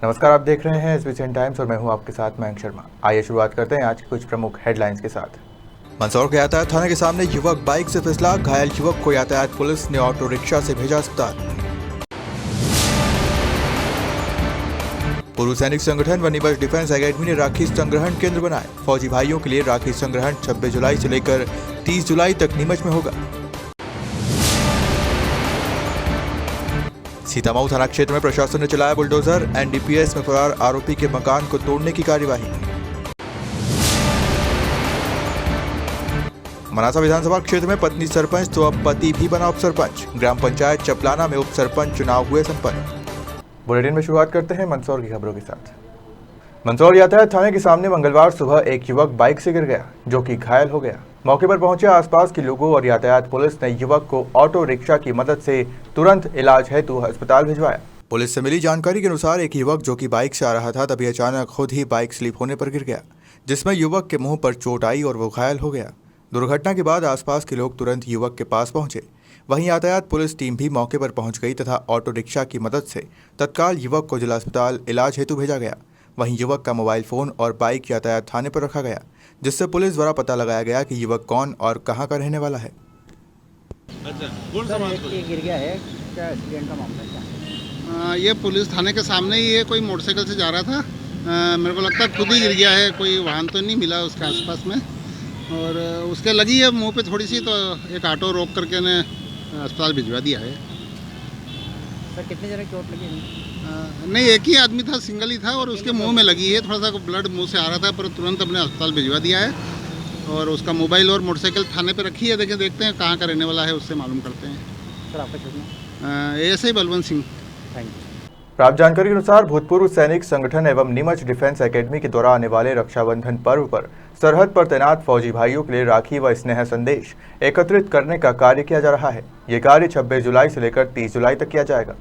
नमस्कार, आप देख रहे हैं एसबीएन टाइम्स और मैं हूं आपके साथ मयंक शर्मा। आइए शुरुआत करते हैं आज की कुछ प्रमुख हेडलाइंस के साथ। मंदसौर के यातायात थाने के सामने युवक बाइक से फिसला, घायल युवक को यातायात पुलिस ने ऑटो रिक्शा से भेजा अस्पताल। पूर्व सैनिक संगठन व निमच डिफेंस एकेडमी ने राखी संग्रहण केंद्र बनाए। फौजी भाइयों के लिए राखी संग्रहण 26 जुलाई से लेकर 30 जुलाई तक नीमच में होगा। सीतामऊ थाना क्षेत्र में प्रशासन ने चलाया बुलडोजर, एनडीपीएस में फरार आरोपी के मकान को तोड़ने की कार्यवाही। मनासा विधानसभा क्षेत्र में पत्नी सरपंच तो अब पति भी बना उप सरपंच। ग्राम पंचायत चपलाना में उप सरपंच चुनाव हुए संपन्न। बुलेटिन में शुरुआत करते हैं मंदसौर की खबरों के साथ। मंदसौर यातायात थाने के सामने मंगलवार सुबह एक युवक बाइक से गिर गया, जो कि घायल हो गया। मौके पर पहुंचे आसपास के लोगों और यातायात पुलिस ने युवक को ऑटो रिक्शा की मदद से तुरंत इलाज हेतु अस्पताल भिजवाया। पुलिस से मिली जानकारी के अनुसार एक युवक जो कि बाइक से आ रहा था, तभी अचानक खुद ही बाइक स्लिप होने पर गिर गया, जिसमें युवक के मुंह पर चोट आई और वो घायल हो गया। दुर्घटना के बाद आसपास के लोग तुरंत युवक के पास पहुंचे। वहीं यातायात पुलिस टीम भी मौके पर पहुंच गई तथा ऑटो रिक्शा की मदद से तत्काल युवक को जिला अस्पताल इलाज हेतु भेजा गया। वहीं युवक का मोबाइल फोन और बाइक यातायात थाने पर रखा गया, जिससे पुलिस द्वारा पता लगाया गया कि युवक कौन और कहां का रहने वाला है। गिर गया है, क्या एक्सीडेंट का मामला क्या? ये पुलिस थाने के सामने ही है। कोई मोटरसाइकिल से जा रहा था, मेरे को लगता है खुद ही गिर गया है। कोई वाहन तो नहीं मिला उसके आसपास में, और उसके लगी है मुंह पे थोड़ी सी, तो एक ऑटो रोक करके ने अस्पताल भिजवा दिया है। सर कितने जने चोट लगी? नहीं, एक ही आदमी था, सिंगल ही था, और उसके मुंह में लगी है। थोड़ा सा ब्लड मुंह से आ रहा था, पर तुरंत अपने अस्पताल भिजवा दिया है। और उसका मोबाइल और मोटरसाइकिल थाने पे रखी है। देखते हैं कहाँ का रहने वाला है, उससे मालूम करते हैं। सर आपका शुभ ऐसे बलवंत सिंह। Thank you. प्राप्त जानकारी के अनुसार भूतपूर्व सैनिक संगठन एवं नीमच डिफेंस एकेडमी के द्वारा आने वाले रक्षाबंधन पर्व पर सरहद पर तैनात फौजी भाइयों के लिए राखी व स्नेह संदेश एकत्रित करने का कार्य किया जा रहा है। ये कार्य 26 जुलाई से लेकर 30 जुलाई तक किया जाएगा।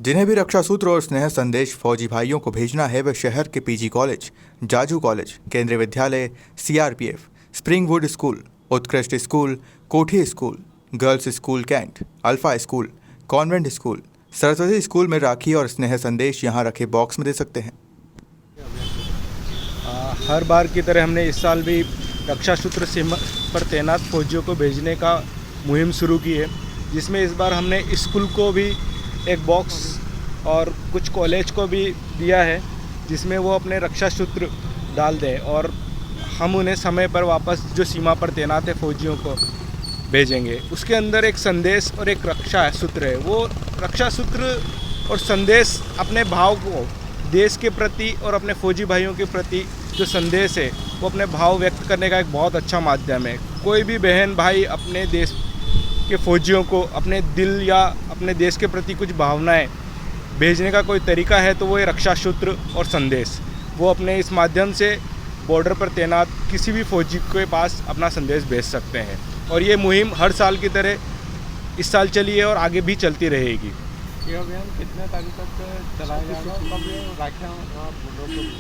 जिन्हें भी रक्षा सूत्र और स्नेह संदेश फौजी भाइयों को भेजना है, वे शहर के PG college, Jaju college, Kendriya Vidyalaya, CRPF, Springwood school, Utkrisht school, Kothi school, girls school cantt, alpha school, convent school, Saraswati school में राखी और स्नेह संदेश यहाँ रखे बॉक्स में दे सकते हैं। हर बार की तरह हमने इस साल भी रक्षा सूत्र सीमा पर तैनात फौजियों को भेजने का मुहिम शुरू की है, जिसमें इस बार हमने स्कूल को भी एक बॉक्स और कुछ कॉलेज को भी दिया है, जिसमें वो अपने रक्षा सूत्र डाल दें और हम उन्हें समय पर वापस जो सीमा पर तैनात है फौजियों को भेजेंगे। उसके अंदर एक संदेश और एक रक्षा सूत्र है। वो रक्षा सूत्र और संदेश अपने भाव को देश के प्रति और अपने फौजी भाइयों के प्रति जो संदेश है, वो अपने भाव व्यक्त करने का एक बहुत अच्छा माध्यम है। कोई भी बहन भाई अपने देश के फौजियों को अपने दिल या अपने देश के प्रति कुछ भावनाएं भेजने का कोई तरीका है, तो वो ये रक्षा सूत्र और संदेश वो अपने इस माध्यम से बॉर्डर पर तैनात किसी भी फौजी के पास अपना संदेश भेज सकते हैं। और ये मुहिम हर साल की तरह इस साल चली है और आगे भी चलती रहेगी। ये अभियान कितने तारीख तक चलाया जाएगा?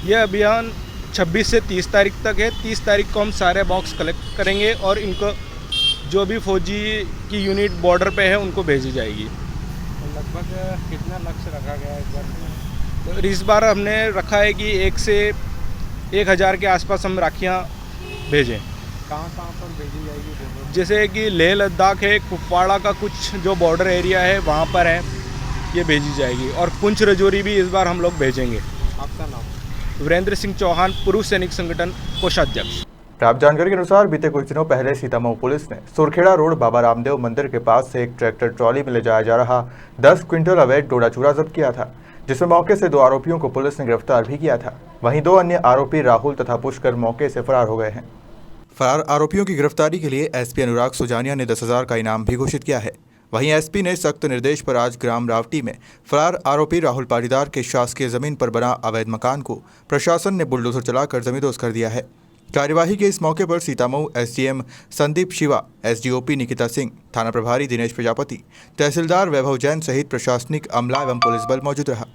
ये अभियान 26 से 30 तारीख तक है। 30 तारीख को हम सारे बॉक्स कलेक्ट करेंगे और इनको जो भी फौजी की यूनिट बॉर्डर पे है उनको भेजी जाएगी। तो लगभग कितना लक्ष्य रखा गया है इस बार? तो इस बार हमने रखा है कि 1 से 1000 के आसपास हम राखियाँ भेजें। कहाँ पर भेजी जाएगी? जैसे कि लेह लद्दाख है, कुपवाड़ा का कुछ जो बॉर्डर एरिया है वहाँ पर है, ये भेजी जाएगी। और पुंछ रजौरी भी इस बार हम लोग भेजेंगे। आपका नाम? वीरेंद्र सिंह चौहान, पूर्व सैनिक संगठन कोषाध्यक्ष। प्राप्त जानकारी के अनुसार बीते कुछ दिनों पहले सीतामऊ पुलिस ने सुरखेड़ा रोड बाबा रामदेव मंदिर के पास से एक ट्रैक्टर ट्रॉली में ले जाया जा रहा 10 क्विंटल अवैध डोडा चूरा जब्त किया था, जिसमें मौके से 2 आरोपियों को पुलिस ने गिरफ्तार भी किया था। वहीं 2 अन्य आरोपी राहुल तथा पुष्कर मौके से फरार हो गए हैं। फरार आरोपियों की गिरफ्तारी के लिए एसपी अनुराग सुजानिया ने 10,000 का इनाम भी घोषित किया है। वहीं एसपी ने सख्त निर्देश पर आज ग्राम रावटी में फरार आरोपी राहुल पाटीदार के शासकीय जमीन पर बना अवैध मकान को प्रशासन ने बुलडोजर चलाकर जमींदोज कर दिया है। कार्यवाही के इस मौके पर सीतामऊ एसडीएम संदीप शिवा, एसडीओपी निकिता सिंह, थाना प्रभारी दिनेश प्रजापति, तहसीलदार वैभव जैन सहित प्रशासनिक अमला एवं पुलिस बल मौजूद रहा।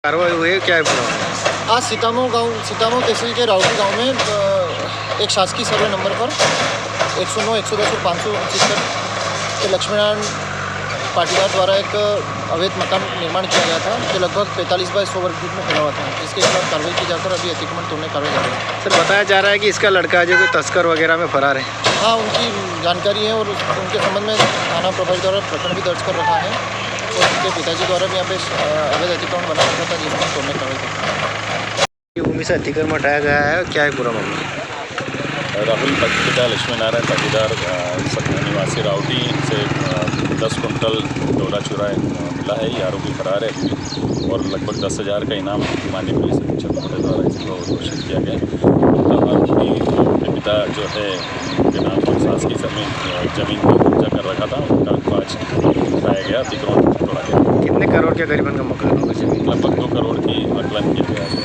कार्रवाई हुई है, क्या है पूरा? आज सीतामऊ तहसील के राउटी गांव में एक शासकीय सर्वे नंबर पर 109, 110 और 569 के लक्ष्मीनारायण पाटीदार द्वारा एक अवैध मकान निर्माण किया गया था जो लगभग 45 बाय 100 वर्ग फीट में फैला हुआ था, जिसके खिलाफ कार्रवाई की जाकर अभी अतिक्रमण तोड़ने कार्रवाई जा रही है। सर बताया जा रहा है कि इसका लड़का जो कोई तस्कर वगैरह में फरार है। हाँ, उनकी जानकारी है और उनके संबंध में थाना प्रभारी द्वारा प्रकरण भी दर्ज कर रखा है और उनके पिताजी द्वारा भी यहाँ पे अवैध अतिक्रमण बना रखा था, जिसको तोड़ने कार्रवाई की। भूमि से अतिक्रमण हटाया गया है, क्या है पूरा मामला? राहुल पिता लक्ष्मीनारायण पाटीदार निवासी राउटी से 10 कुंटल डोला चुरा मिला है। ये आरोपी फरार है और लगभग 10,000 का इनाम माननीय पुलिस अधीक्षक महोदय द्वारा इसको घोषित किया गया। आरोपी के पिता जो है उनके नाम पर शासकीय जमीन पर कब्जा कर रखा था, उनका कागज उठाया गया, अतिक्रमण तोड़ा गया। कितने करोड़ के करीबन का मकान होगा? जमीन लगभग 2 करोड़ की आकलन किया गया है।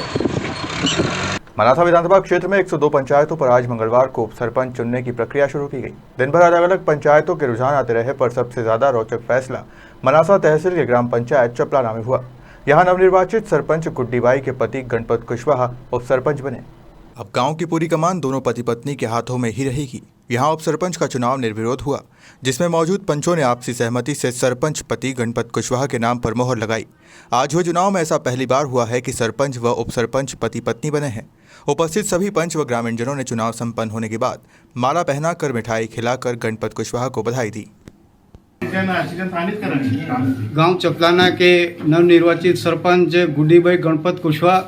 मनासा विधानसभा क्षेत्र में 102 पंचायतों पर आज मंगलवार को उपसरपंच चुनने की प्रक्रिया शुरू की गई। दिन भर अलग अलग पंचायतों के रुझान आते रहे, पर सबसे ज्यादा रोचक फैसला मनासा तहसील के ग्राम पंचायत चपलाना में हुआ। यहां नवनिर्वाचित सरपंच गुड्डीबाई के पति गणपत कुशवाहा उपसरपंच बने। अब गांव की पूरी कमान दोनों पति पत्नी के हाथों में ही रहेगी। यहां उपसरपंच का चुनाव निर्विरोध हुआ, जिसमें मौजूद पंचों ने आपसी सहमति से सरपंच पति गणपत कुशवाहा के नाम पर मोहर लगाई। आज हुए चुनाव में ऐसा पहली बार हुआ है कि सरपंच व उपसरपंच पति पत्नी बने हैं। उपस्थित सभी पंच व ग्रामीणजनों ने चुनाव संपन्न होने के बाद माला पहनाकर मिठाई खिलाकर गणपत कुशवाहा को बधाई दी। गांव चपलाना के नवनिर्वाचित सरपंच गुड्डीबाई गणपत कुशवाहा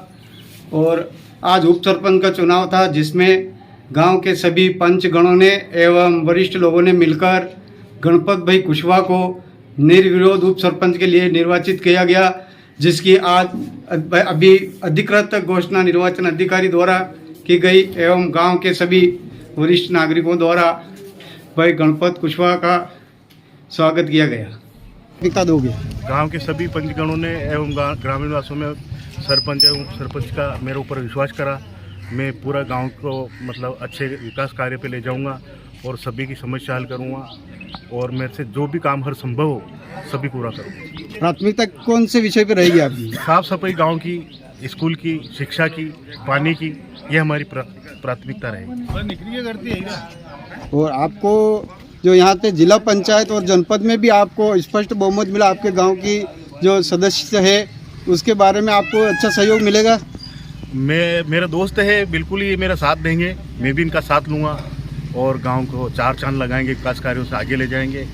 और आज उप सरपंच का चुनाव था, जिसमें गांव के सभी पंच गणों ने एवं वरिष्ठ लोगों ने मिलकर गणपत भाई कुशवाहा को निर्विरोध उप सरपंच के लिए निर्वाचित किया गया, जिसकी आज अभी अधिकृत घोषणा निर्वाचन अधिकारी द्वारा की गई एवं गांव के सभी वरिष्ठ नागरिकों द्वारा भाई गणपत कुशवाहा का स्वागत किया गया। कितना दोगे? गांव के सभी पंचगणों ने एवं ग्रामीण वासियों में सरपंच एवं सरपंच का मेरे ऊपर विश्वास करा। मैं पूरा गांव को मतलब अच्छे विकास कार्य पे ले जाऊंगा और सभी की समस्या हल करूंगा और मेरे से जो भी काम हर संभव हो सभी पूरा करूंगा। प्राथमिकता कौन से विषय पे रहेगी आपकी? साफ सफाई गांव की, स्कूल की, शिक्षा की, पानी की, ये हमारी प्राथमिकता रहेगी। और आपको जो यहाँ पे जिला पंचायत और जनपद में भी आपको स्पष्ट बहुमत मिला, आपके गांव की जो सदस्य है उसके बारे में आपको अच्छा सहयोग मिलेगा। मेरा दोस्त है, बिल्कुल ही मेरा साथ देंगे, मैं भी इनका साथ लूँगा और गांव को 4 चांद लगाएंगे, विकास कार्यों से आगे ले जाएंगे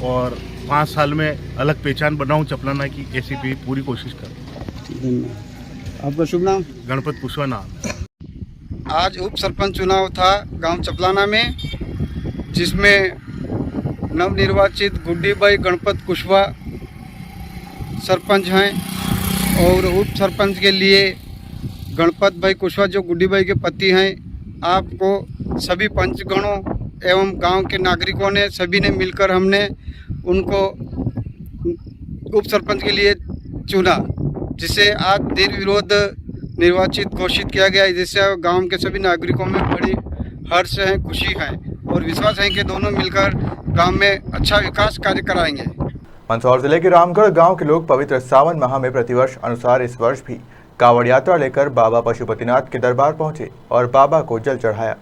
और 5 साल में अलग पहचान बनाऊं चपलाना की, ऐसी भी पूरी कोशिश करूँ। आपका शुभ नाम? गणपत कुशवाहा नाम। आज उप सरपंच चुनाव था गांव चपलाना में, जिसमें नवनिर्वाचित गुड्डीबाई गणपत कुशवाहा सरपंच हैं और उप सरपंच के लिए गणपत भाई कुशवाहा जो गुड्डीबाई के पति हैं। आपको सभी पंचगणों एवं गांव के नागरिकों ने सभी ने मिलकर हमने उनको उप सरपंच के लिए चुना, जिसे आज निर्विरोध निर्वाचित घोषित किया गया, जिससे गांव के सभी नागरिकों में बड़ी हर्ष है, खुशी है और विश्वास है कि दोनों मिलकर गांव में अच्छा विकास कार्य कराएंगे। मंदसौर जिले के रामगढ़ गांव के लोग पवित्र सावन माह में प्रतिवर्ष अनुसार इस वर्ष भी कावड़ यात्रा लेकर बाबा पशुपतिनाथ के दरबार पहुंचे और बाबा को जल चढ़ाया।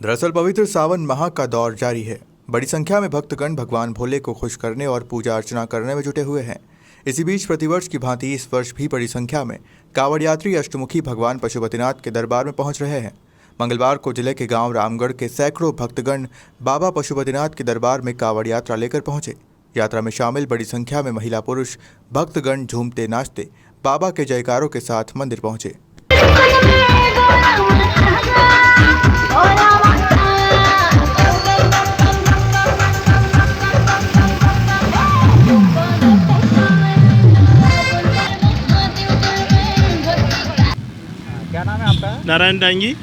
दरअसल पवित्र सावन माह का दौर जारी है। बड़ी संख्या में भक्तगण भगवान भोले को खुश करने और पूजा अर्चना करने में जुटे हुए हैं। इसी बीच प्रतिवर्ष की भांति इस वर्ष भी बड़ी संख्या में कावड़ यात्री अष्टमुखी भगवान पशुपतिनाथ के दरबार में पहुंच रहे हैं। मंगलवार को जिले के गांव रामगढ़ के सैकड़ों भक्तगण बाबा पशुपतिनाथ के दरबार में कावड़ यात्रा लेकर पहुंचे। यात्रा में शामिल बड़ी संख्या में महिला पुरुष भक्तगण झूमते नाचते बाबा के जयकारों के साथ मंदिर पहुंचे। क्या नाम है आपका? नारायण डांगी।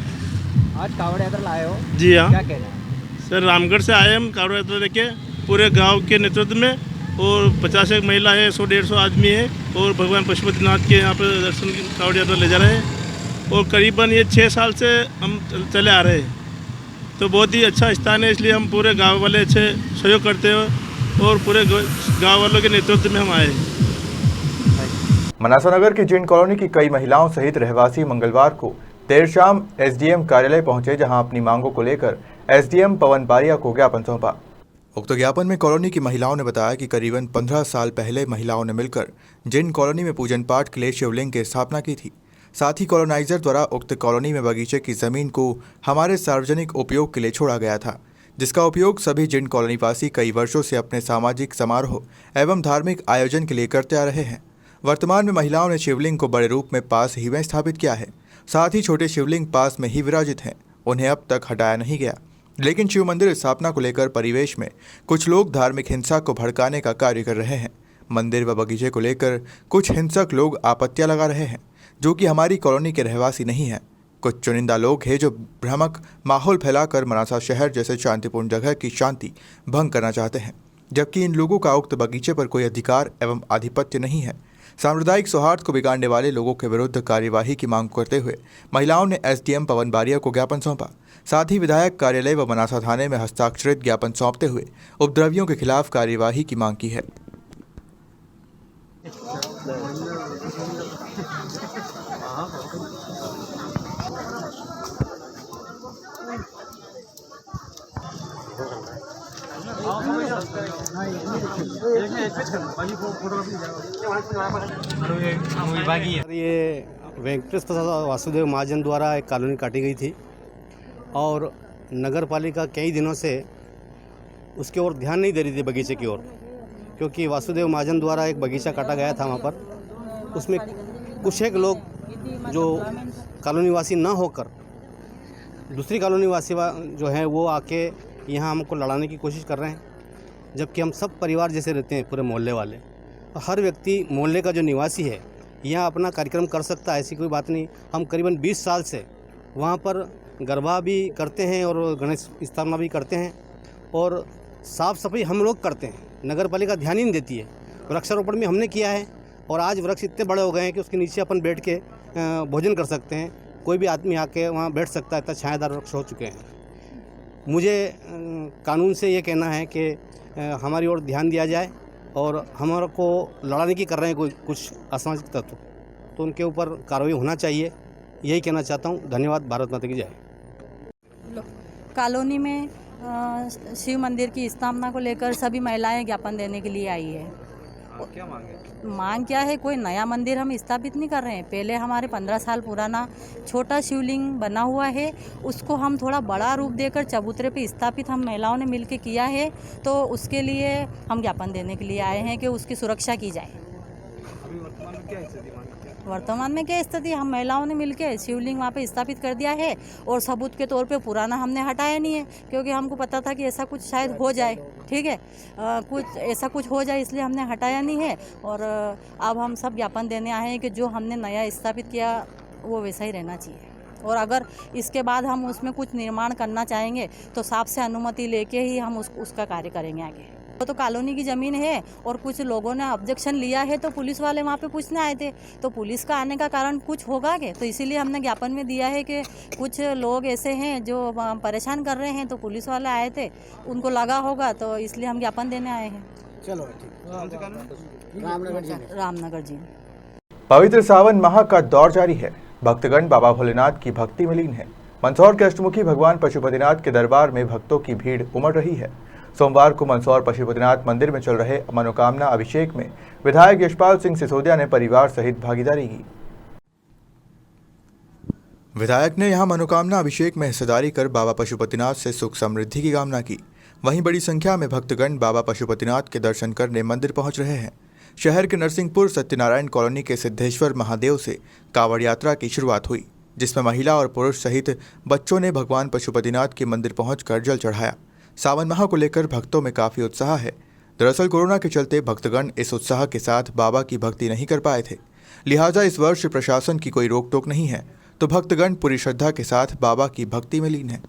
आज कावड़ यात्रा लाए हो? जी हाँ क्या कहना है? सर, रामगढ़ से आए हम कावड़ यात्रा लेके पूरे गांव के नेतृत्व में और 50 एक महिला है, 100-150 आदमी है और भगवान पशुपतिनाथ के यहाँ पर दर्शन कावड़ यात्रा ले जा रहे हैं और करीबन ये 6 साल से हम चले आ रहे हैं। तो बहुत ही अच्छा स्थान है, इसलिए हम पूरे गांव वाले अच्छे सहयोग करते हैं और पूरे गांव वालों के नेतृत्व में हम आए। मनासा नगर की जिन कॉलोनी की कई महिलाओं सहित रहवासी मंगलवार को देर शाम एसडीएम कार्यालय पहुंचे, जहां अपनी मांगों को लेकर एसडीएम पवन बारिया को ज्ञापन सौंपा। उक्त ज्ञापन में कॉलोनी की महिलाओं ने बताया कि करीबन 15 साल पहले महिलाओं ने मिलकर जिन कॉलोनी में पूजन पाठ के लिए शिवलिंग की स्थापना की थी। साथ ही कॉलोनाइजर द्वारा उक्त कॉलोनी में बगीचे की जमीन को हमारे सार्वजनिक उपयोग के लिए छोड़ा गया था, जिसका उपयोग सभी जिन कॉलोनी वासी कई वर्षों से अपने सामाजिक समारोह एवं धार्मिक आयोजन के लिए करते आ रहे हैं। वर्तमान में महिलाओं ने शिवलिंग को बड़े रूप में पास ही में स्थापित किया है, साथ ही छोटे शिवलिंग पास में ही विराजित हैं। उन्हें अब तक हटाया नहीं गया, लेकिन शिव मंदिर स्थापना को लेकर परिवेश में कुछ लोग धार्मिक हिंसा को भड़काने का कार्य कर रहे हैं। मंदिर व बगीचे को लेकर कुछ हिंसक लोग आपत्तियां लगा रहे हैं, जो कि हमारी कॉलोनी के रहवासी नहीं हैं। कुछ चुनिंदा लोग हैं जो भ्रामक माहौल फैलाकर मनासा शहर जैसे शांतिपूर्ण जगह की शांति भंग करना चाहते हैं, जबकि इन लोगों का उक्त बगीचे पर कोई अधिकार एवं आधिपत्य नहीं है। सांप्रदायिक सौहार्द को बिगाड़ने वाले लोगों के विरुद्ध कार्यवाही की मांग करते हुए महिलाओं ने एसडीएम पवन बारिया को ज्ञापन सौंपा। साथ ही विधायक कार्यालय व मनासा थाने में हस्ताक्षरित ज्ञापन सौंपते हुए उपद्रवियों के खिलाफ कार्यवाही की मांग की है। ये वेंकटेश प्रसाद वासुदेव महाजन द्वारा एक कॉलोनी काटी गई थी और नगर पालिका कई दिनों से उसकी ओर ध्यान नहीं दे रही थी, बगीचे की ओर, क्योंकि वासुदेव महाजन द्वारा एक बगीचा काटा गया था वहाँ पर। उसमें कुछ एक लोग जो कॉलोनी वासी ना होकर दूसरी कॉलोनी वासी जो हैं वो आके यहाँ हमको लड़ाने की कोशिश कर रहे हैं, जबकि हम सब परिवार जैसे रहते हैं, पूरे मोहल्ले वाले। हर व्यक्ति मोहल्ले का जो निवासी है यहाँ अपना कार्यक्रम कर सकता है, ऐसी कोई बात नहीं। हम करीबन 20 साल से वहाँ पर गरबा भी करते हैं और गणेश स्थापना भी करते हैं और साफ़ सफाई हम लोग करते हैं। नगर पालिका ध्यान ही नहीं देती है। वृक्षारोपण भी हमने किया है और आज वृक्ष इतने बड़े हो गए हैं कि उसके नीचे अपन बैठ के भोजन कर सकते हैं। कोई भी आदमी आके वहाँ बैठ सकता है, इतना छायादार वृक्ष हो चुके हैं। मुझे कानून से ये कहना है कि हमारी ओर ध्यान दिया जाए और हमारे को लड़ाने की कर रहे हैं कुछ असामाजिक तत्व, तो उनके ऊपर कार्रवाई होना चाहिए, यही कहना चाहता हूँ। धन्यवाद। भारत माता की जय। कॉलोनी में शिव मंदिर की स्थापना को लेकर सभी महिलाएं ज्ञापन देने के लिए आई है। क्या मांग है? मांग क्या है? कोई नया मंदिर हम स्थापित नहीं कर रहे हैं। पहले हमारे 15 साल पुराना छोटा शिवलिंग बना हुआ है, उसको हम थोड़ा बड़ा रूप देकर चबूतरे पे स्थापित हम महिलाओं ने मिलकर किया है, तो उसके लिए हम ज्ञापन देने के लिए आए हैं कि उसकी सुरक्षा की जाए। अभी वर्तमान में क्या स्थिति? वर्तमान में क्या स्थिति? हम महिलाओं ने मिलकर शिवलिंग वहाँ पे स्थापित कर दिया है और सबूत के तौर पे पुराना हमने हटाया नहीं है, क्योंकि हमको पता था कि ऐसा कुछ शायद हो जाए। ठीक है, कुछ ऐसा कुछ हो जाए, इसलिए हमने हटाया नहीं है। और अब हम सब ज्ञापन देने आए हैं कि जो हमने नया स्थापित किया वो वैसा ही रहना चाहिए, और अगर इसके बाद हम उसमें कुछ निर्माण करना चाहेंगे तो साफ से अनुमति लेके ही हम उसका कार्य करेंगे आगे। वो तो कॉलोनी की ज़मीन है और कुछ लोगों ने ऑब्जेक्शन लिया है, तो पुलिस वाले वहाँ पे पूछने आए थे, तो पुलिस का आने का कारण कुछ होगा क्या? तो इसीलिए हमने ज्ञापन में दिया है कि कुछ लोग ऐसे हैं जो परेशान कर रहे हैं, तो पुलिस वाले आए थे, उनको लगा होगा, तो इसलिए हम ज्ञापन देने आए हैं। चलो ठीक। रामनगर जी। पवित्र सावन माह का दौर जारी है। भक्तगण बाबा भोलेनाथ की भक्ति में लीन है। मंदसौर के अष्टमुखी भगवान पशुपतिनाथ के दरबार में भक्तों की भीड़ उमड़ रही है। सोमवार को मंदसौर पशुपतिनाथ मंदिर में चल रहे मनोकामना अभिषेक में विधायक यशपाल सिंह सिसोदिया ने परिवार सहित भागीदारी की। विधायक ने यहां मनोकामना अभिषेक में हिस्सेदारी कर बाबा पशुपतिनाथ से सुख समृद्धि की कामना की। वहीं बड़ी संख्या में भक्तगण बाबा पशुपतिनाथ के दर्शन करने मंदिर पहुंच रहे हैं। शहर के नरसिंहपुर सत्यनारायण कॉलोनी के सिद्धेश्वर महादेव से कांवड़ यात्रा की शुरुआत हुई, जिसमें महिला और पुरुष सहित बच्चों ने भगवान पशुपतिनाथ के मंदिर पहुंचकर जल चढ़ाया। सावन माह को लेकर भक्तों में काफी उत्साह है। दरअसल कोरोना के चलते भक्तगण इस उत्साह के साथ बाबा की भक्ति नहीं कर पाए थे, लिहाजा इस वर्ष प्रशासन की कोई रोक टोक नहीं है, तो भक्तगण पूरी श्रद्धा के साथ बाबा की भक्ति में लीन है।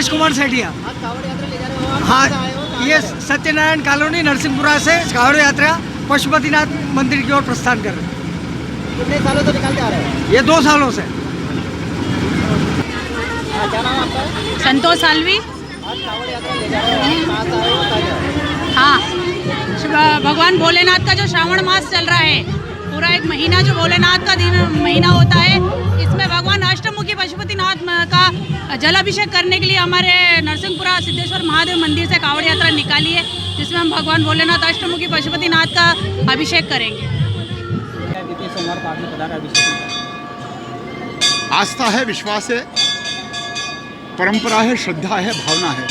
दिनेश कुमार सेठिया। हाँ, ये सत्यनारायण कॉलोनी नरसिंहपुरा से कांवड़ यात्रा पशुपतिनाथ मंदिर की ओर प्रस्थान कर रहे हैं। कितने सालों से निकालते आ रहे हैं? ये 2 सालों से। क्या नाम आपका? संतोष सालवी। आज कांवड़ यात्रा ले जा रहे हैं, कहाँ से आए हो, क्या है? हाँ, भगवान भोलेनाथ का जो श्रावण मास चल रहा है, पूरा एक महीना जो भोलेनाथ का महीना होता है, इसमें भगवान अष्टमुखी पशुपतिनाथ का जलाभिषेक करने के लिए हमारे नरसिंहपुरा सिद्धेश्वर महादेव मंदिर से कांवड़ यात्रा निकाली है, जिसमें हम भगवान भोलेनाथ अष्टमुखी पशुपतिनाथ का अभिषेक करेंगे। आस्था है, विश्वास है, परंपरा है, श्रद्धा है, भावना है।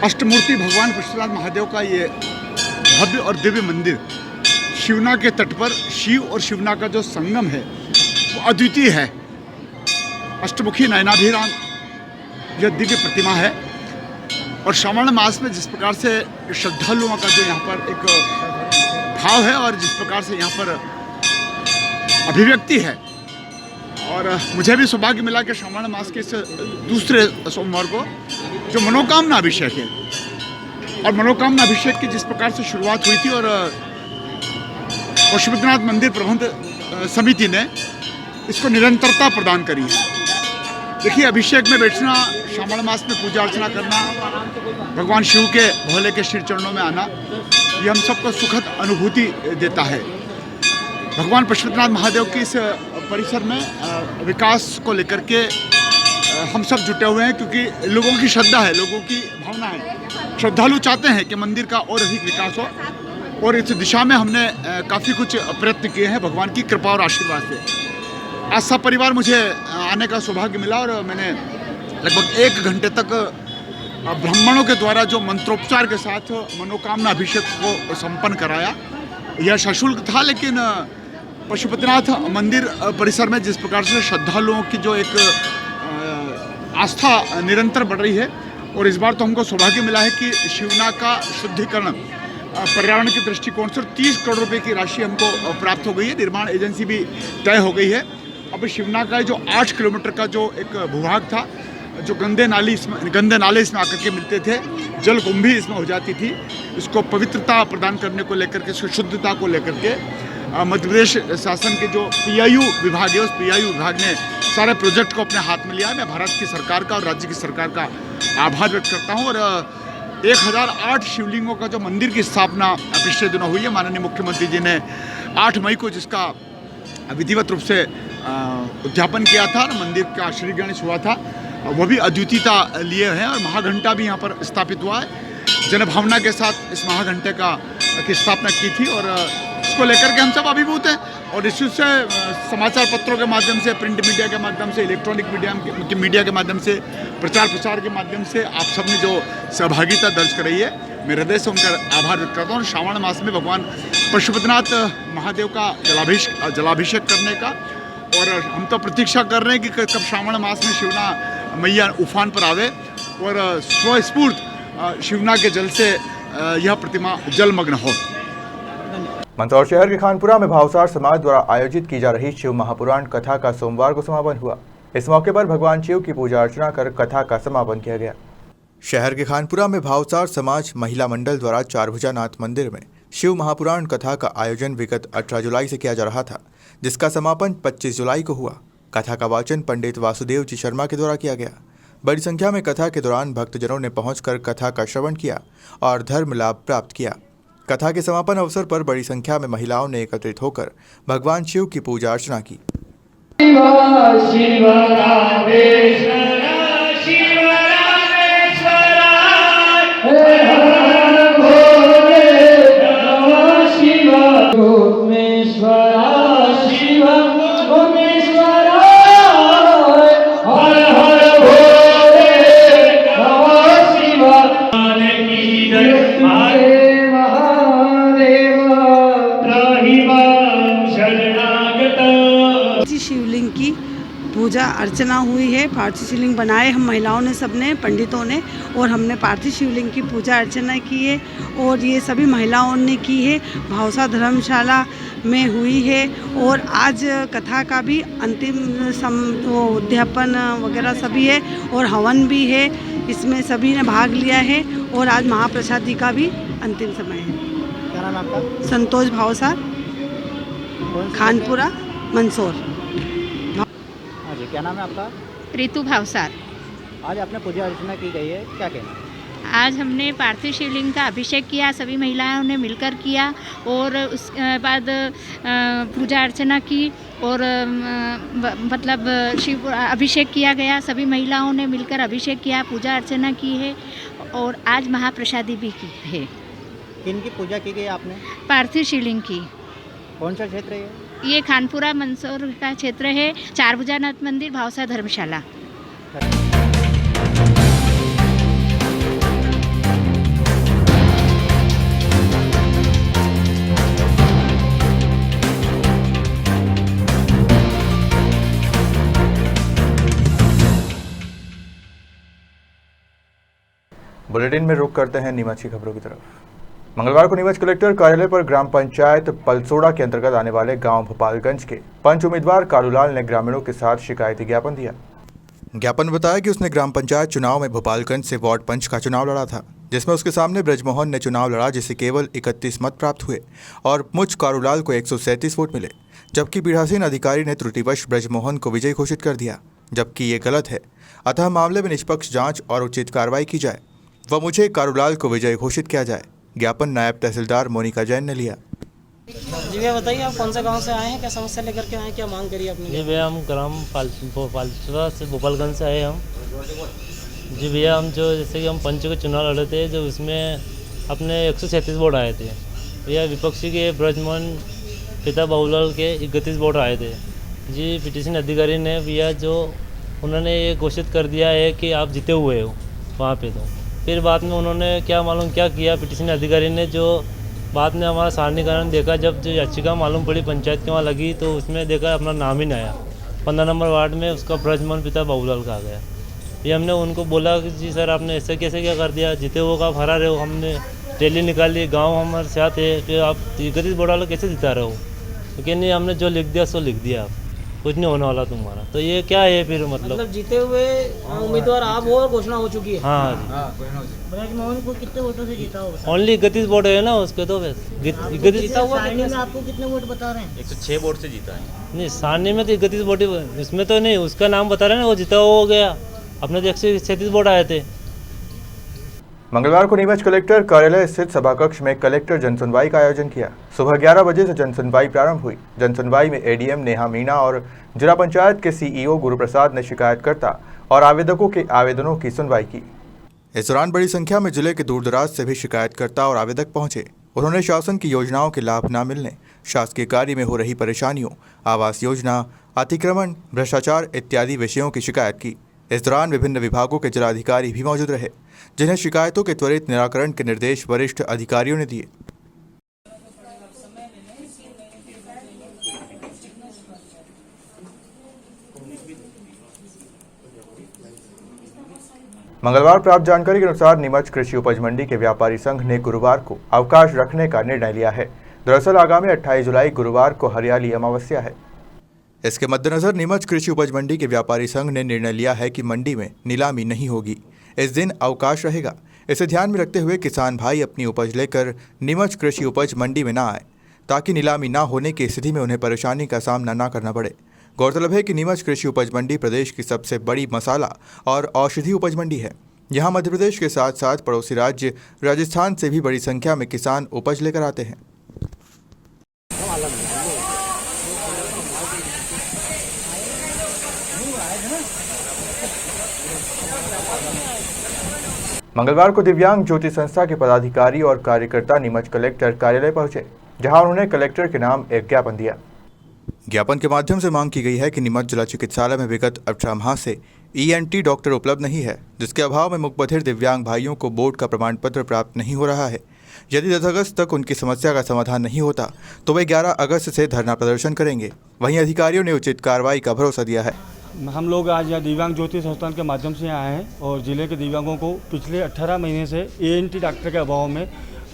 अष्टमूर्ति भगवान पशुपतिनाथ महादेव का ये भव्य और दिव्य मंदिर शिवना के तट पर शिव और शिवना का जो संगम है वो अद्वितीय है। अष्टमुखी नयनाभिराम यह दिव्य प्रतिमा है और श्रावण मास में जिस प्रकार से श्रद्धालुओं का जो यहाँ पर एक भाव है और जिस प्रकार से यहाँ पर अभिव्यक्ति है, और मुझे भी सौभाग्य मिला कि श्रावण मास के इस दूसरे सोमवार को जो मनोकामना अभिषेक है, और मनोकामना अभिषेक की जिस प्रकार से शुरुआत हुई थी और पशुपतिनाथ मंदिर प्रबंध समिति ने इसको निरंतरता प्रदान करी है। देखिए, अभिषेक में बैठना, श्रावण मास में पूजा अर्चना करना, भगवान शिव के भोले के श्री चरणों में आना, ये हम सबको सुखद अनुभूति देता है। भगवान पशुपतिनाथ महादेव के इस परिसर में विकास को लेकर के हम सब जुटे हुए हैं, क्योंकि लोगों की श्रद्धा है, लोगों की भावना है। श्रद्धालु चाहते हैं कि मंदिर का और अधिक विकास हो, और इस दिशा में हमने काफ़ी कुछ प्रयत्न किए हैं भगवान की कृपा और आशीर्वाद से। आज सब परिवार मुझे आने का सौभाग्य मिला और मैंने लगभग 1 घंटे तक ब्राह्मणों के द्वारा जो मंत्रोपचार के साथ मनोकामना अभिषेक को संपन्न कराया। यह सशुल्क था, लेकिन पशुपतिनाथ मंदिर परिसर में जिस प्रकार से श्रद्धालुओं की जो एक आस्था निरंतर बढ़ रही है, और इस बार तो हमको सौभाग्य मिला है कि शिवना का शुद्धिकरण पर्यावरण के दृष्टिकोण से 30 करोड़ रुपए की राशि हमको प्राप्त हो गई है। निर्माण एजेंसी भी तय हो गई है। अब शिवना का जो 8 किलोमीटर का जो एक भूभाग था, जो गंदे नाले इसमें आकर के मिलते थे, जल कुंभी इसमें हो जाती थी, इसको पवित्रता प्रदान करने को लेकर के, शुद्धता को लेकर के मध्य प्रदेश शासन के जो PIU विभाग है, उस PIU विभाग ने सारे प्रोजेक्ट को अपने हाथ में लिया। मैं भारत की सरकार का और राज्य की सरकार का आभार व्यक्त करता हूँ। और 1008 शिवलिंगों का जो मंदिर की स्थापना पिछले दिनों हुई है, माननीय मुख्यमंत्री जी ने 8 मई को जिसका विधिवत रूप से उद्यापन किया था, मंदिर का श्री गणेश हुआ था, वो भी अद्वितीयता लिए हैं। और महाघंटा भी यहाँ पर स्थापित हुआ है। जनभावना के साथ इस महाघंटे की स्थापना की थी, और इसको लेकर के हम सब अभिभूत हैं। और इस से समाचार पत्रों के माध्यम से, प्रिंट मीडिया के माध्यम से, इलेक्ट्रॉनिक मीडिया के माध्यम से, प्रचार के माध्यम से आप सबने जो सहभागिता दर्ज कराई है, मैं हृदय से उनका आभार व्यक्त करता हूँ। श्रावण मास में भगवान पशुपतिनाथ महादेव का जलाभिषेक करने का, और हम तो प्रतीक्षा कर रहे हैं कि कब श्रावण मास में शिवना मैया उफान पर आवे और स्वस्फूर्त शिवना के जल से यह प्रतिमा जलमग्न हो। मंदसौर शहर के खानपुरा में भावसार समाज द्वारा आयोजित की जा रही शिव महापुराण कथा का सोमवार को समापन हुआ। इस मौके पर भगवान शिव की पूजा अर्चना कर कथा का समापन किया गया। शहर के खानपुरा में भावसार समाज महिला मंडल द्वारा चारभुजानाथ मंदिर में शिव महापुराण कथा का आयोजन विगत 18 जुलाई से किया जा रहा था, जिसका समापन 25 जुलाई को हुआ। कथा का वाचन पंडित वासुदेव जी शर्मा के द्वारा किया गया। बड़ी संख्या में कथा के दौरान भक्तजनों ने पहुंचकर कथा का श्रवण किया और धर्म लाभ प्राप्त किया। कथा के समापन अवसर पर बड़ी संख्या में महिलाओं ने एकत्रित होकर भगवान शिव की पूजा अर्चना की। शिवलिंग की पूजा अर्चना हुई है। पार्थिव शिवलिंग बनाए हम महिलाओं ने, सबने, पंडितों ने, और हमने पार्थिव शिवलिंग की पूजा अर्चना की है, और ये सभी महिलाओं ने की है। भावसा धर्मशाला में हुई है। और आज कथा का भी अंतिम वो उद्यापन वगैरह सभी है और हवन भी है, इसमें सभी ने भाग लिया है। और आज महाप्रसादी का भी अंतिम समय है। क्या नाम है आपका? संतोष भावसार, खानपुरा, मंदसौर। हाँ जी, क्या नाम है आपका? ऋतु भावसार। आज आपने पूजा अर्चना की गई है, क्या कहना है? आज हमने पार्थिव शिवलिंग का अभिषेक किया, सभी महिलाओं ने मिलकर किया और उसके बाद पूजा अर्चना की और मतलब शिव अभिषेक किया गया। सभी महिलाओं ने मिलकर अभिषेक किया, पूजा अर्चना की है और आज महाप्रसादी भी की है। किन की पूजा की गई आपने? पार्थिव शिवलिंग की। कौन सा क्षेत्र है ये खानपुरा मंदसौर का क्षेत्र है। चारभुजानाथ मंदिर, भावसा धर्मशाला। बुलेटिन में रुक करते हैं नीमच की खबरों की तरफ। मंगलवार को नीमच कलेक्टर कार्यालय पर ग्राम पंचायत पलसोड़ा के अंतर्गत आने वाले गांव भोपालगंज के पंच उम्मीदवार कालूलाल ने ग्रामीणों के साथ शिकायती ज्ञापन दिया। ज्ञापन में बताया कि उसने ग्राम पंचायत चुनाव में भोपालगंज से वार्ड पंच का चुनाव लड़ा था, जिसमें उसके सामने ब्रजमोहन ने चुनाव लड़ा, जिसे केवल 31 मत प्राप्त हुए और मुझ कालूलाल को 137 वोट मिले, जबकि पीठासीन अधिकारी ने त्रुटिवश ब्रजमोहन को विजयी घोषित कर दिया, जबकि ये गलत है। अतः मामले में निष्पक्ष जांच और उचित कार्रवाई की जाए व मुझे कालूलाल को विजयी घोषित किया जाए। ज्ञापन नायब तहसीलदार मोनिका जैन ने लिया। जी भैया बताइए, आप कौन से गांव से आए हैं, क्या समस्या लेकर के आए हैं, क्या मांग करी आपने? जी भैया, हम ग्राम पालचुरा से भोपालगंज से आए हम। जी भैया, हम जो जैसे कि हम पंच के चुनाव लड़े थे, जो इसमें अपने 137 वोट आए थे भैया। विपक्षी के ब्रजमोहन पिता बाबूलाल के 31 वोट आए थे जी। पीटीसीन अधिकारी ने भैया जो उन्होंने ये घोषित कर दिया है कि आप जीते हुए हो वहाँ पे। तो फिर बाद में उन्होंने क्या मालूम क्या किया पीटीसीन अधिकारी ने, जो बाद में हमारा सारणीकरण देखा, जब जो याचिका मालूम पड़ी पंचायत के वहाँ लगी, तो उसमें देखा अपना नाम ही नहीं आया। 15 नंबर वार्ड में उसका ब्रजमोहन पिता बाबूलाल का आ गया। ये हमने उनको बोला कि जी सर, आपने ऐसे कैसे क्या कर दिया, जीते हुए का हरा रहे हो, हमने रैली निकाली, गाँव हमारे साथ है, फिर आप 31 वोट वाले कैसे जिता रहे हो? क्योंकि नहीं, हमने जो लिख दिया सो लिख दिया, आप कुछ नहीं होने वाला तुम्हारा। तो ये क्या है फिर मतलब जीते हुए उम्मीदवार आप हो और घोषणा हो चुकी है। हाँ, ब्रजमोहन को कितने वोटों से जीता होगा? ओनली 31 वोट है ना उसके, तो बस 31 जीता हुआ। में आपको कितने वोट बता रहे हैं? 106 वोट से जीता है। नहीं, सारणी में तो 31 वोट, इसमें तो नहीं, उसका नाम बता रहे हैं ना, वो जीता हो गया। अपने तो 137 वोट आए थे। मंगलवार को नीमच कलेक्टर कार्यालय स्थित सभाकक्ष में कलेक्टर जनसुनवाई का आयोजन किया। सुबह 11 बजे से जनसुनवाई प्रारंभ हुई। जनसुनवाई में एडीएम नेहा मीणा और जिला पंचायत के सीईओ गुरुप्रसाद ने शिकायतकर्ता और आवेदकों के आवेदनों की सुनवाई की। इस दौरान बड़ी संख्या में जिले के दूरदराज से भी शिकायतकर्ता और आवेदक पहुंचे। उन्होंने शासन की योजनाओं के लाभ न मिलने, शासकीय कार्य में हो रही परेशानियों, आवास योजना, अतिक्रमण, भ्रष्टाचार इत्यादि विषयों की शिकायत की। इस दौरान विभिन्न विभागों के जिलाधिकारी भी मौजूद रहे, जिन्हें शिकायतों के त्वरित निराकरण के निर्देश वरिष्ठ अधिकारियों ने दिए। मंगलवार प्राप्त जानकारी के अनुसार नीमच कृषि उपज मंडी के व्यापारी संघ ने गुरुवार को अवकाश रखने का निर्णय लिया है। दरअसल आगामी 28 जुलाई गुरुवार को हरियाली अमावस्या है। इसके मद्देनजर नीमच कृषि उपज मंडी के व्यापारी संघ ने निर्णय लिया है कि मंडी में नीलामी नहीं होगी। इस दिन अवकाश रहेगा। इसे ध्यान में रखते हुए किसान भाई अपनी उपज लेकर नीमच कृषि उपज मंडी में न आए, ताकि नीलामी न होने की स्थिति में उन्हें परेशानी का सामना न करना पड़े। गौरतलब है कि नीमच कृषि उपज मंडी प्रदेश की सबसे बड़ी मसाला और औषधि उपज मंडी है। यहाँ मध्य प्रदेश के साथ साथ पड़ोसी राज्य राजस्थान से भी बड़ी संख्या में किसान उपज लेकर आते हैं। मंगलवार को दिव्यांग ज्योति संस्था के पदाधिकारी और कार्यकर्ता नीमच कलेक्टर कार्यालय पहुंचे, जहां उन्होंने कलेक्टर के नाम एक ज्ञापन दिया। ज्ञापन के माध्यम से मांग की गई है कि नीमच जिला चिकित्सालय में विगत 18 माह से ENT डॉक्टर उपलब्ध नहीं है, जिसके अभाव में मुकबधिर दिव्यांग भाइयों को बोर्ड का प्रमाण पत्र प्राप्त नहीं हो रहा है। यदि 10 अगस्त तक उनकी समस्या का समाधान नहीं होता तो वे 11 अगस्त से धरना प्रदर्शन करेंगे। वहीं अधिकारियों ने उचित कार्रवाई का भरोसा दिया है। हम लोग आज यहाँ दिव्यांग ज्योति संस्थान के माध्यम से आए हैं और ज़िले के दिव्यांगों को पिछले 18 महीने से ENT डॉक्टर के अभाव में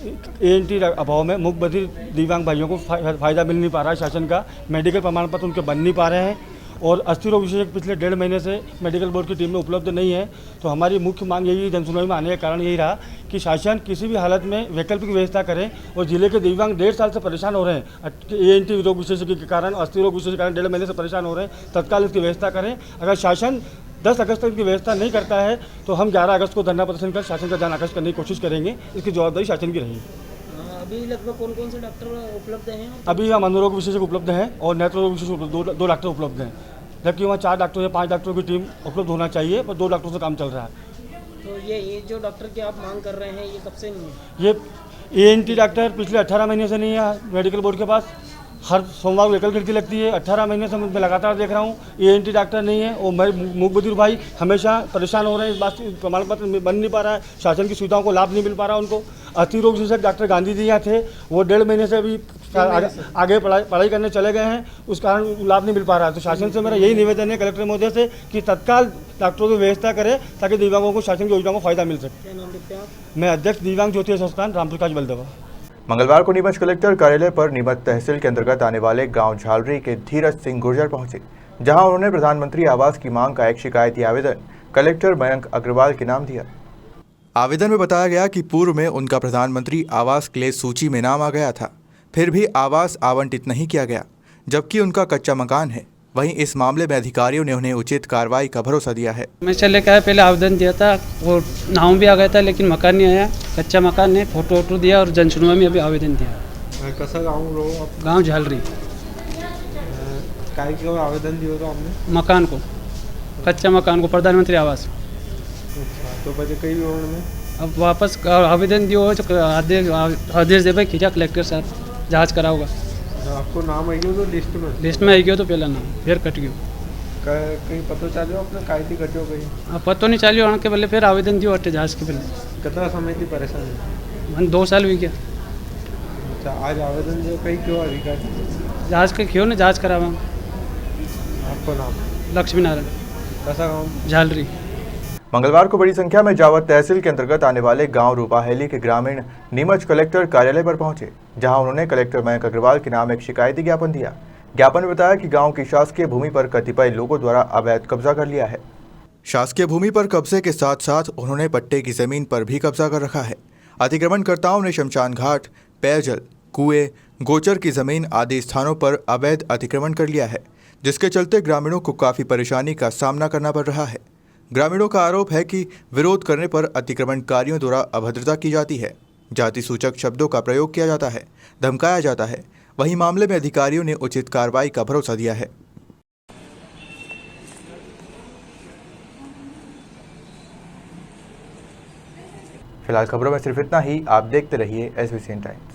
ANT अभाव में मूक बधिर दिव्यांग भाइयों को फ़ायदा मिल नहीं पा रहा है शासन का। मेडिकल प्रमाण पत्र उनके बन नहीं पा रहे हैं और अस्थि रोग विशेषज्ञ पिछले 1.5 महीने से मेडिकल बोर्ड की टीम में उपलब्ध नहीं है। तो हमारी मुख्य मांग यही जनसुनवाई में आने का कारण यही रहा कि शासन किसी भी हालत में वैकल्पिक व्यवस्था करें। और जिले के दिव्यांग 1.5 साल से परेशान हो रहे हैं, ANT रोग विशेषज्ञ के कारण, अस्थि रोग विशेषज्ञ के कारण 1.5 महीने से परेशान हो रहे हैं। तत्काल इसकी व्यवस्था करें। अगर शासन 10 अगस्त तक की व्यवस्था नहीं करता है तो हम 11 अगस्त को धरना प्रदर्शन कर शासन का ध्यान आकर्षित करने की कोशिश करेंगे। इसकी जवाबदारी शासन की रहेगी। अभी लगभग कौन कौन से डॉक्टर उपलब्ध हैं? अभी हम मनोरोग विशेषज्ञ उपलब्ध हैं और नेत्र रोग विशेषज्ञ 2 डॉक्टर उपलब्ध हैं, जबकि वहाँ 4 डॉक्टर या 5 डॉक्टरों की टीम उपलब्ध होना चाहिए, पर 2 डॉक्टरों से काम चल रहा है। तो ये जो डॉक्टर की आप मांग कर रहे हैं ये कब से नहीं है? ये ANT डॉक्टर पिछले 18 महीने से नहीं है मेडिकल बोर्ड के पास। हर सोमवार को एकल गिनती लगती है। 18 महीने से मैं लगातार देख रहा हूँ ANT डॉक्टर नहीं है और मेरे मूक बधिर भाई हमेशा परेशान हो रहे हैं। इस बात प्रमाण पत्र बन नहीं पा रहा है, शासन की सुविधाओं को लाभ नहीं मिल पा रहा उनको। अस्थि रोग विशेषज्ञ डॉक्टर गांधी जी यहाँ थे, वो 1.5 महीने से अभी आगे पढ़ाई करने चले गए हैं, उस कारण लाभ नहीं मिल पा रहा है। तो शासन से मेरा यही निवेदन है कलेक्टर महोदय से कि तत्काल डॉक्टरों की व्यवस्था करें ताकि दिव्यांगों को शासन की योजनाओं को फायदा मिल सके। क्या नाम लिखते हैं आप? मैं अध्यक्ष दिव्यांग ज्योति संस्थान रामप्रकाश बलदेवा। मंगलवार को नीमच कलेक्टर कार्यालय पर नीमच तहसील के अंतर्गत आने वाले गांव झालरी के धीरज सिंह गुर्जर पहुंचे, जहां उन्होंने प्रधानमंत्री आवास की मांग का एक शिकायती आवेदन कलेक्टर मयंक अग्रवाल के नाम दिया। आवेदन में बताया गया कि पूर्व में उनका प्रधानमंत्री आवास के लिए सूची में नाम आ गया था, फिर भी आवास आवंटित नहीं किया गया, जबकि उनका कच्चा मकान है। वहीं इस मामले में अधिकारियों ने उन्हें उचित कार्रवाई का भरोसा दिया है। मैं चले क्या पहले आवेदन दिया था और नाम भी आ गया था, लेकिन मकान नहीं आया, कच्चा मकान नहीं, फोटो दिया और जनसुनवाई में अभी आवेदन दिया। कैसा गाँव रो आप? गाँव झालरी। काय क्यों आवेदन दिया था आपने? मकान को, कच्चा मकान को, प्रधानमंत्री आवास। तो बजे कई में अब वापस आवेदन दियो आदेश दे भाई खींचा कलेक्टर साहब जाँच कराओगा। आपको नाम आई तो लिस्ट में आई गयो तो पहला नाम फिर कट गयो। कहीं पता चलो अपने काय थी कटो कहीं? अब पता नहीं चलियो आने के पहले फिर आवेदन दियो अट्ठे जाँच के पहले। कितना समय थी परेशानी? मन 2 साल हुई क्या। अच्छा, आज आवेदन दियो कहीं क्यों अधिकारी? जाँच के क्यों ना जाँच करावा। आपको नाम? लक्ष्मी नारायण। कैसा गाँव? झालरी। मंगलवार को बड़ी संख्या में जावत तहसील के अंतर्गत आने वाले गांव रूपाहेली के ग्रामीण नीमच कलेक्टर कार्यालय पर पहुंचे, जहां उन्होंने कलेक्टर मयंक अग्रवाल के नाम एक शिकायती ज्ञापन दिया। ज्ञापन में बताया कि गांव की शासकीय भूमि पर कतिपय लोगों द्वारा अवैध कब्जा कर लिया है। शासकीय भूमि पर कब्जे के साथ साथ उन्होंने पट्टे की जमीन पर भी कब्जा कर रखा है। अतिक्रमणकर्ताओं ने शमशान घाट, पेयजल, कुएं, गोचर की जमीन आदि स्थानों पर अवैध अतिक्रमण कर लिया है, जिसके चलते ग्रामीणों को काफी परेशानी का सामना करना पड़ रहा है। ग्रामीणों का आरोप है कि विरोध करने पर अतिक्रमणकारियों द्वारा अभद्रता की जाती है, जाति सूचक शब्दों का प्रयोग किया जाता है, धमकाया जाता है। वहीं मामले में अधिकारियों ने उचित कार्रवाई का भरोसा दिया है। फिलहाल खबरों में सिर्फ इतना ही। आप देखते रहिए SBCN टाइम्स।